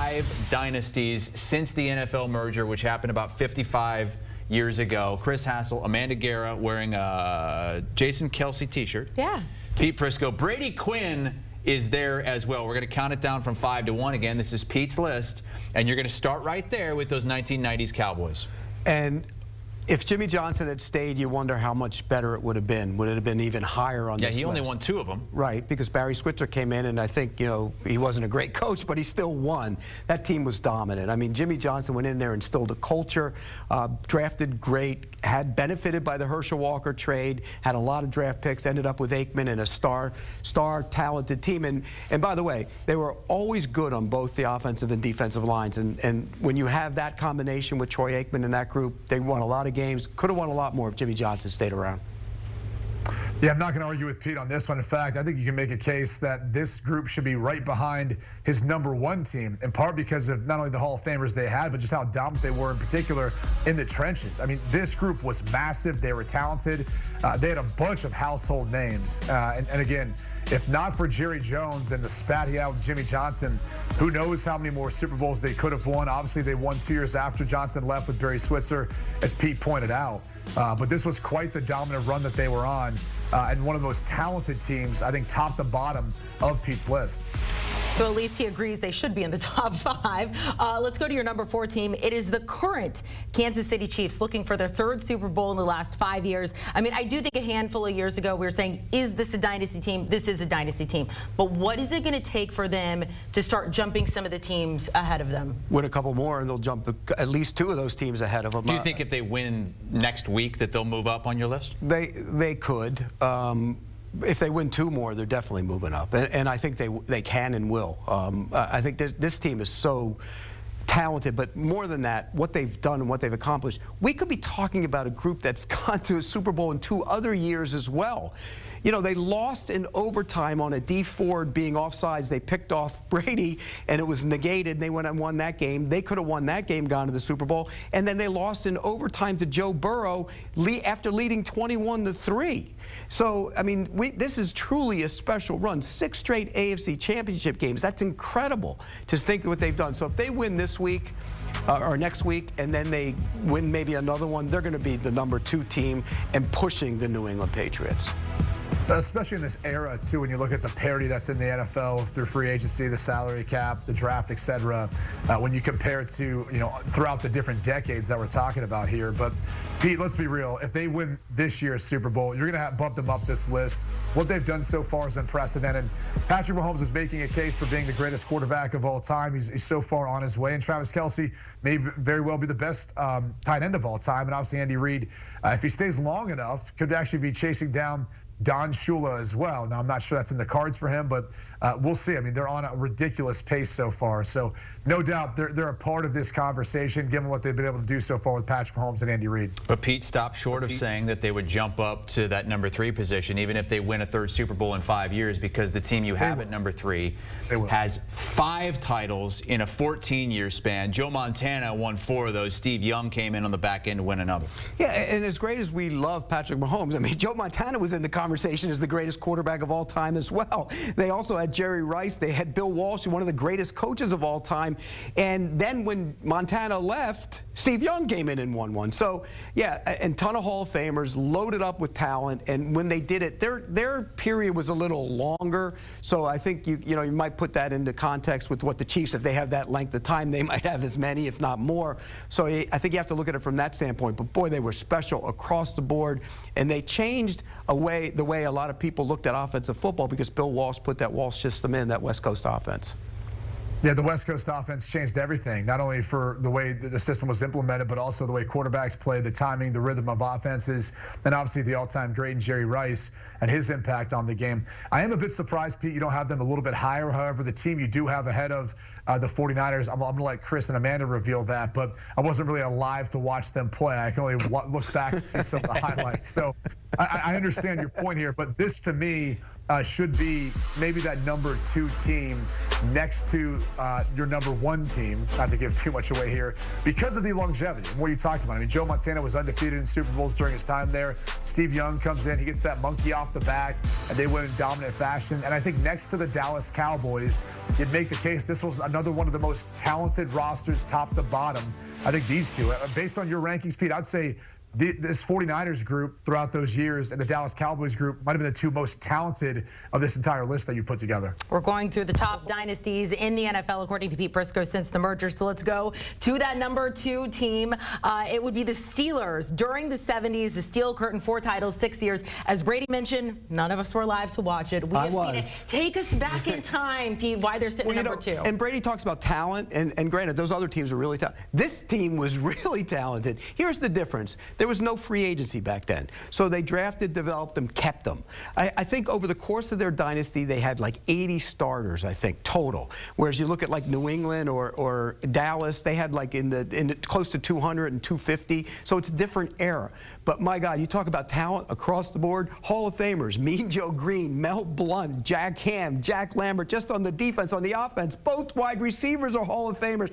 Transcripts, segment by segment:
5 dynasties since the NFL merger, which happened about 55 years ago. Chris Hassel, Amanda Guerra wearing a Jason Kelsey t-shirt. Yeah. Pete Prisco. Brady Quinn is there as well. We're going to count it down from 5 to 1 again. This is Pete's list, and you're going to start right there with those 1990s Cowboys. And if Jimmy Johnson had stayed, you wonder how much better it would have been. Would it have been even higher on this list? Yeah, he only won 2 of them. Right, because Barry Switzer came in, and I think, you know, he wasn't a great coach, but he still won. That team was dominant. I mean, Jimmy Johnson went in there, instilled a culture, drafted great, had benefited by the Herschel Walker trade, had a lot of draft picks, ended up with Aikman and a star talented team. And by the way, they were always good on both the offensive and defensive lines. And when you have that combination with Troy Aikman and that group, they won a lot of games. Could have won a lot more if Jimmy Johnson stayed around. Yeah, I'm not going to argue with Pete on this one. In fact, I think you can make a case that this group should be right behind his #1 team, in part because of not only the Hall of Famers they had, but just how dominant they were, in particular in the trenches. I mean, this group was massive. They were talented. They had a bunch of household names. And again, if not for Jerry Jones and the spat he had with Jimmy Johnson, who knows how many more Super Bowls they could have won. Obviously, they won 2 years after Johnson left with Barry Switzer, as Pete pointed out. But this was quite the dominant run that they were on, and one of the most talented teams, I think, top to bottom of Pete's list. So at least he agrees they should be in the top 5. Let's go to your #4 team. It is the current Kansas City Chiefs, looking for their 3rd Super Bowl in the last 5 years. I mean, I do think a handful of years ago we were saying, is this a dynasty team? This is a dynasty team. But what is it going to take for them to start jumping some of the teams ahead of them? Win a couple more, and they'll jump at least 2 of those teams ahead of them. Do you think if they win next week that they'll move up on your list? They could. If they win 2 more, they're definitely moving up, and I think they can and will. I think this team is so talented, but more than that, what they've done and what they've accomplished, we could be talking about a group that's gone to a Super Bowl in 2 other years as well. You know, they lost in overtime on a D Ford being offsides. They picked off Brady, and it was negated. They went and won that game. They could have won that game, gone to the Super Bowl. And then they lost in overtime to Joe Burrow after leading 21-3. So, I mean, this is truly a special run. 6 straight AFC championship games. That's incredible to think of what they've done. So if they win this week, or next week, and then they win maybe another one, they're going to be the #2 team and pushing the New England Patriots. Especially in this era, too, when you look at the parity that's in the NFL through free agency, the salary cap, the draft, etc. When you compare it to, you know, throughout the different decades that we're talking about here. But, Pete, let's be real. If they win this year's Super Bowl, you're going to bump them up this list. What they've done so far is unprecedented. Patrick Mahomes is making a case for being the greatest quarterback of all time. He's so far on his way. And Travis Kelce may very well be the best tight end of all time. And obviously Andy Reid, if he stays long enough, could actually be chasing down Don Shula as well. Now, I'm not sure that's in the cards for him, but we'll see. I mean, they're on a ridiculous pace so far. So no doubt they're a part of this conversation, given what they've been able to do so far with Patrick Mahomes and Andy Reid. But Pete stopped short of saying that they would jump up to that #3 position, even if they win a 3rd Super Bowl in 5 years, because the team you have at #3 has 5 titles in a 14-year span. Joe Montana won 4 of those. Steve Young came in on the back end to win another. Yeah, and as great as we love Patrick Mahomes, I mean, Joe Montana was in the conversation as the greatest quarterback of all time as well. They also had Jerry Rice. They had Bill Walsh, one of the greatest coaches of all time. And then when Montana left, Steve Young came in and won one. So, yeah, a ton of Hall of Famers, loaded up with talent. And when they did it, their period was a little longer. So I think you might put that into context with what the Chiefs, if they have that length of time, they might have as many, if not more. So I think you have to look at it from that standpoint. But boy, they were special across the board, and they changed the way a lot of people looked at offensive football, because Bill Walsh put that Walsh system in, that West Coast offense. Yeah, the West Coast offense changed everything, not only for the way the system was implemented, but also the way quarterbacks played, the timing, the rhythm of offenses, and obviously the all-time great in Jerry Rice and his impact on the game. I am a bit surprised, Pete, you don't have them a little bit higher. However, the team you do have ahead of the 49ers, I'm going to let Chris and Amanda reveal that, but I wasn't really alive to watch them play. I can only look back and see some of the highlights. So I understand your point here, but this to me should be maybe that #2 team next to your number 1 team, not to give too much away here, because of the longevity and what you talked about. I mean, Joe Montana was undefeated in Super Bowls during his time there. Steve Young comes in, he gets that monkey off the back, and they win in dominant fashion. And I think next to the Dallas Cowboys, you'd make the case this was another one of the most talented rosters, top to bottom. I think these two, based on your rankings, Pete, I'd say this 49ers group throughout those years and the Dallas Cowboys group might have been the 2 most talented of this entire list that you put together. We're going through the top dynasties in the NFL, according to Pete Prisco, since the merger. So let's go to that number 2 team. It would be the Steelers. During the 70s, the Steel Curtain, 4 titles, 6 years. As Brady mentioned, none of us were alive to watch it. We have seen it. Take us back in time, Pete, why they're sitting at number 2. And Brady talks about talent, and granted, those other teams are really talented. This team was really talented. Here's the difference. There was no free agency back then. So they drafted, developed them, kept them. I think over the course of their dynasty, they had like 80 starters, I think, total. Whereas you look at like New England or Dallas, they had like in the close to 200 and 250. So it's a different era. But my God, you talk about talent across the board, Hall of Famers, Mean Joe Green, Mel Blount, Jack Ham, Jack Lambert, just on the defense, on the offense. Both wide receivers are Hall of Famers.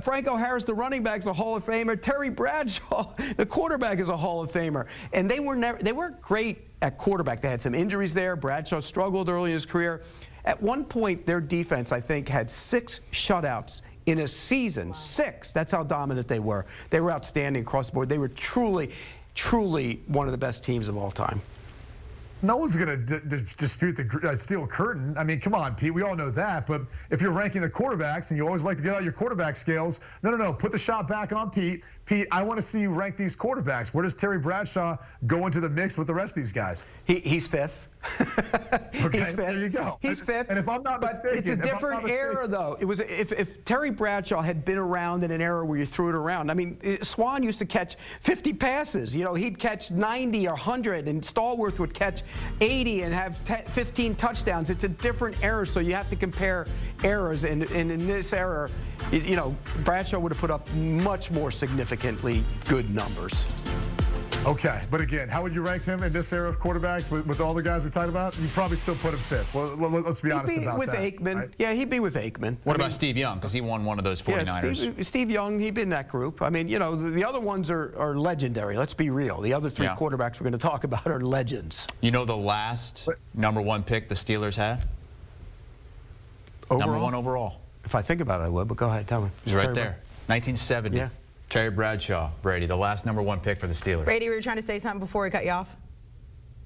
Franco Harris, the running back, is a Hall of Famer. Terry Bradshaw, the quarterback, is a Hall of Famer. And they weren't great at quarterback. They had some injuries there. Bradshaw struggled early in his career. At one point, their defense, I think, had 6 shutouts in a season. Wow. 6. That's how dominant they were. They were outstanding across the board. They were truly one of the best teams of all time. No one's going to dispute the Steel Curtain. I mean, come on, Pete. We all know that. But if you're ranking the quarterbacks, and you always like to get out your quarterback scales, no. Put the shot back on Pete. Pete, I want to see you rank these quarterbacks. Where does Terry Bradshaw go into the mix with the rest of these guys? He's 5th. Okay, He's 5th. There you go. He's 5th. And if I'm not mistaken, it's a different era, though. It was if Terry Bradshaw had been around in an era where you threw it around. I mean, Swan used to catch 50 passes. You know, he'd catch 90 or 100, and Stallworth would catch 80 and have 15 touchdowns. It's a different era, so you have to compare eras. And in this era, you know, Bradshaw would have put up much more significantly good numbers. Okay, but again, how would you rank him in this era of quarterbacks with all the guys we talked about? You'd probably still put him 5th. Well, let's be honest about that. With Aikman. Right? Yeah, he'd be with Aikman. What about Steve Young? Because he won one of those 49ers. Yeah, Steve Young, he'd been in that group. I mean, you know, the other ones are legendary. Let's be real. The other 3 quarterbacks we're going to talk about are legends. You know the last number 1 pick the Steelers had? Overall? Number 1 overall. If I think about it, I would, but go ahead, tell me. He's right there. 1970. Yeah. Terry Bradshaw, Brady, the last number 1 pick for the Steelers. Brady, were you trying to say something before we cut you off?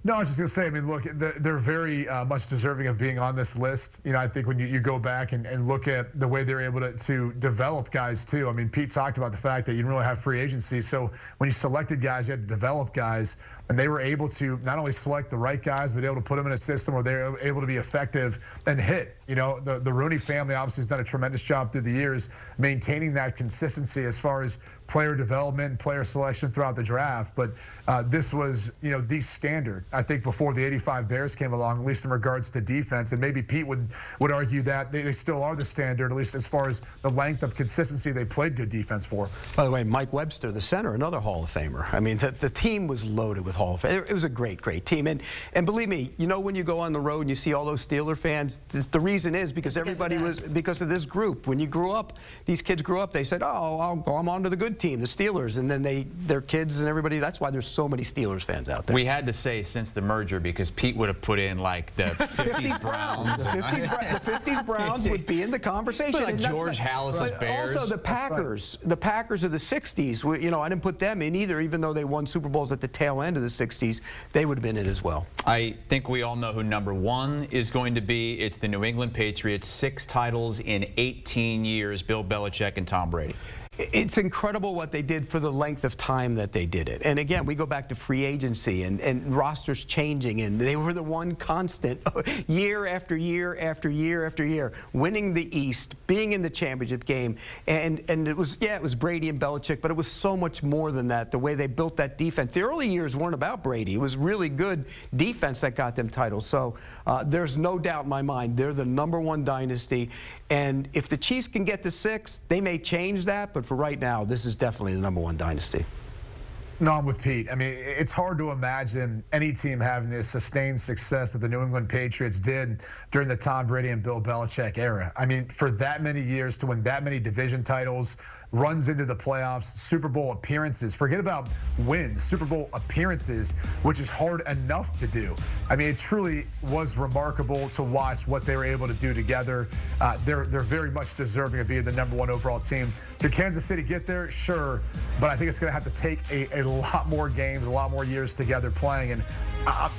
No, I was just going to say, I mean, look, they're very much deserving of being on this list. You know, I think when you go back and look at the way they're able to develop guys, too. I mean, Pete talked about the fact that you didn't really have free agency. So when you selected guys, you had to develop guys. And they were able to not only select the right guys, but able to put them in a system where they're able to be effective and hit. You know, the Rooney family obviously has done a tremendous job through the years maintaining that consistency as far as player development and player selection throughout the draft. But this was, you know, the standard, I think, before the 85 Bears came along, at least in regards to defense. And maybe Pete would argue that they still are the standard, at least as far as the length of consistency they played good defense for. By the way, Mike Webster, the center, another Hall of Famer. I mean, the team was loaded with Hall of Fame. It was a great team. And believe me, you know, when you go on the road and you see all those Steeler fans, the reason is because everybody was because of this group. When you grew up, these kids grew up, they said, oh, I'm on to the good team, the Steelers. And then their kids and everybody, that's why there's so many Steelers fans out there. We had to say since the merger because Pete would have put in like the 50s Browns. The 50s Browns would be in the conversation. Like George Halas's Bears. Also the Packers. The Packers of the 60s, you know, I didn't put them in either, even though they won Super Bowls at the tail end of the 60s. They would have been in as well. I think we all know who number 1 is going to be. It's the New England Patriots, 6 titles in 18 years, Bill Belichick and Tom Brady. It's incredible what they did for the length of time that they did it. And again, we go back to free agency and rosters changing, and they were the one constant year after year after year after year, winning the East, being in the championship game. And it was Brady and Belichick, but it was so much more than that, the way they built that defense. The early years weren't about Brady. It was really good defense that got them titles. So there's no doubt in my mind they're the #1 dynasty. And if the Chiefs can get to 6, they may change that, but for right now, this is definitely the #1 dynasty. No, I'm with Pete. I mean, it's hard to imagine any team having this sustained success that the New England Patriots did during the Tom Brady and Bill Belichick era. I mean, for that many years to win that many division titles, runs into the playoffs, Super Bowl appearances. Forget about wins, Super Bowl appearances, which is hard enough to do. I mean, it truly was remarkable to watch what they were able to do together. They're very much deserving of being the #1 overall team. Did Kansas City get there? Sure, but I think it's going to have to take a lot more games, a lot more years together playing, and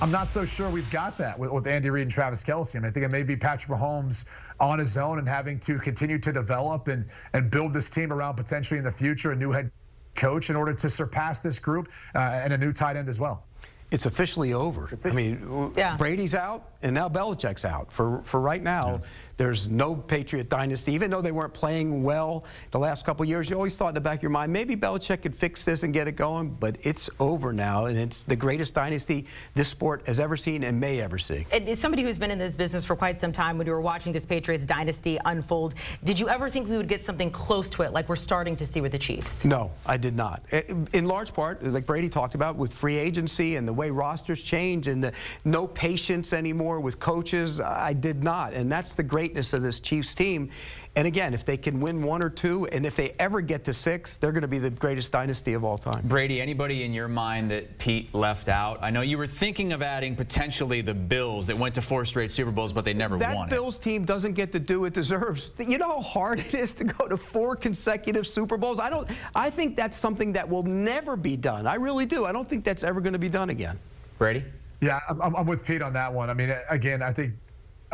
I'm not so sure we've got that with Andy Reid and Travis Kelce. I mean, I think it may be Patrick Mahomes on his own and having to continue to develop and build this team around potentially in the future a new head coach in order to surpass this group and a new tight end as well. It's officially over. I mean, Brady's out, and now Belichick's out. For right now, there's no Patriot Dynasty. Even though they weren't playing well the last couple of years, you always thought in the back of your mind, maybe Belichick could fix this and get it going, but it's over now, and it's the greatest dynasty this sport has ever seen and may ever see. As somebody who's been in this business for quite some time, when you were watching this Patriots Dynasty unfold, did you ever think we would get something close to it like we're starting to see with the Chiefs? No, I did not. In large part, like Brady talked about, with free agency and the way rosters change and the no patience anymore with coaches, I did not. And that's the greatness of this Chiefs team. And again, if they can win 1 or 2, and if they ever get to 6, they're going to be the greatest dynasty of all time. Brady, anybody in your mind that Pete left out? I know you were thinking of adding potentially the Bills that went to 4 straight Super Bowls, but they never won it. That Bills team doesn't get to do it deserves. You know how hard it is to go to 4 consecutive Super Bowls? I think that's something that will never be done. I really do. I don't think that's ever going to be done again. Brady? Yeah, I'm with Pete on that one. I mean, again, I think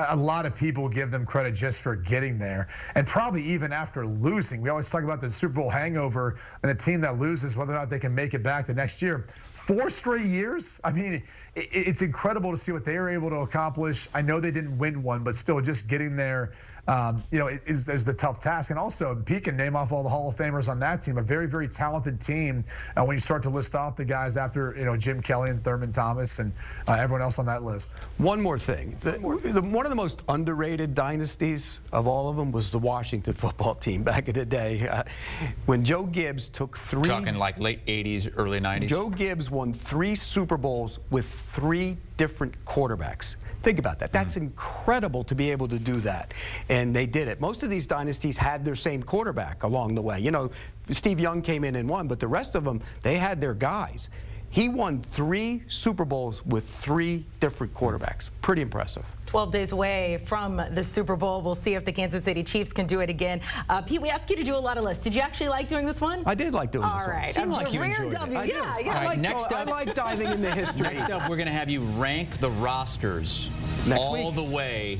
a lot of people give them credit just for getting there, and probably even after losing. We always talk about the Super Bowl hangover and the team that loses, whether or not they can make it back the next year. 4 straight years? I mean, it's incredible to see what they were able to accomplish. I know they didn't win one, but still just getting there, is the tough task. And also, Pete can name off all the Hall of Famers on that team, a very, very talented team. When you start to list off the guys after, Jim Kelly and Thurman Thomas and everyone else on that list. One more thing. One of the most underrated dynasties of all of them was the Washington football team back in the day. When Joe Gibbs took 3... Talking like late 80s, early 90s. Joe Gibbs won 3 Super Bowls with 3 different quarterbacks. Think about that. That's incredible to be able to do that. And they did it. Most of these dynasties had their same quarterback along the way. Steve Young came in and won, but the rest of them, they had their guys. He won 3 Super Bowls with 3 different quarterbacks. Pretty impressive. 12 days away from the Super Bowl. We'll see if the Kansas City Chiefs can do it again. Pete, we asked you to do a lot of lists. Did you actually like doing this one? I did like doing this one. All right. Seemed like you rare enjoyed W. it. Yeah. All right, next up, I like diving into history. Next up, we're going to have you rank the rosters all the way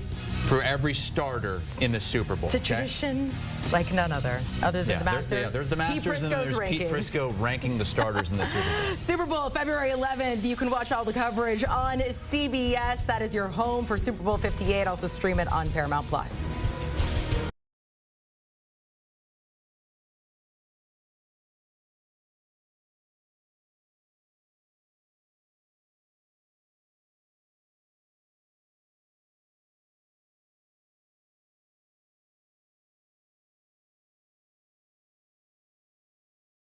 for every starter in the Super Bowl. It's a tradition like none other than the Masters. There's the Masters, and there's Pete Prisco ranking the starters in the Super Bowl. Super Bowl, February 11th. You can watch all the coverage on CBS. That is your home for Super Bowl 58. Also stream it on Paramount+.